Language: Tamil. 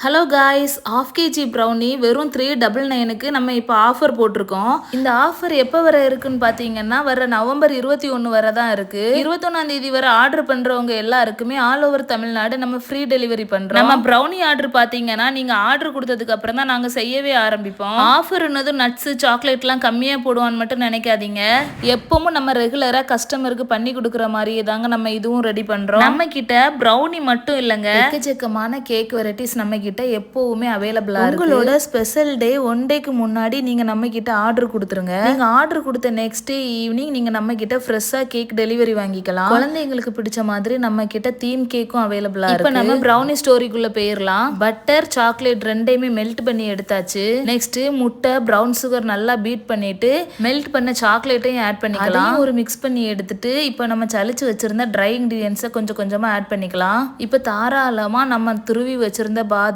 ஹலோ காய்ஸ், ½ kg ப்ரௌனி வெறும் 399க்கு நம்ம இப்போ ஆஃபர் போட்டிருக்கோம். இந்த ஆஃபர் எப்போ வர இருக்குன்னு பார்த்தீங்கன்னா வர நவம்பர் 21 வரை தான் இருக்கு. 21ஆம் தேதி வரை ஆர்டர் பண்றவங்க எல்லாருக்குமே ஆல் ஓவர் தமிழ்நாடு நம்ம ஃப்ரீ டெலிவரி பண்றோம். நம்ம ப்ரௌனி ஆர்டர் பார்த்தீங்கன்னா நீங்க ஆர்டர் கொடுத்ததுக்கு அப்புறம் தான் நாங்க செய்யவே ஆரம்பிப்போம். ஆஃபர்னது நட்ஸ் சாக்லேட்லாம் கம்மியா போடுவான்னு மட்டும் நினைக்காதீங்க. எப்பவும் நம்ம ரெகுலரா கஸ்டமருக்கு பண்ணி கொடுக்குற மாதிரியே தாங்க நம்ம இதுவும் ரெடி பண்றோம். நம்ம கிட்ட ப்ரௌனி மட்டும் இல்லைங்க, எக்கச்சக்கமான கேக் வெரைட்டிஸ் நம்ம கிட்ட எப்பவுமே அவைலபிளா இருக்கு. உங்களோட ஸ்பெஷல் டே 1 டேக்கு முன்னாடி நீங்க நம்ம கிட்ட ஆர்டர் கொடுத்துருங்க. நீங்க ஆர்டர் கொடுத்த நெக்ஸ்ட் டே ஈவினிங் நீங்க நம்ம கிட்ட ஃப்ரெஷ்ஷா கேக் டெலிவரி வாங்கிக்கலாம். குழந்தைங்களுக்கு பிடிச்ச மாதிரி நம்ம கிட்ட தீம் கேக்கும் அவைலபிளா இருக்கு. இப்போ நம்ம ப்ரௌனி ஸ்டோரிக்குள்ள போயிடலாம். பட்டர் சாக்லேட் ரெண்டையுமே மெல்ட் பண்ணி எடுத்தாச்சு. நெக்ஸ்ட் முட்டை பிரவுன் சுகர் நல்லா பீட் பண்ணிட்டு மெல்ட் பண்ண சாக்லேட்டையும் ஆட் பண்ணிக்கலாம். ஒரு மிக்ஸ் பண்ணி எடுத்துட்டு இப்போ நம்ம சலிச்சு வச்சிருந்த ட்ரை இன்கிரியன்ஸை கொஞ்சம் கொஞ்சமா ஆட் பண்ணிக்கலாம். இப்போ தாராளமா நம்ம துருவி வச்சிருந்த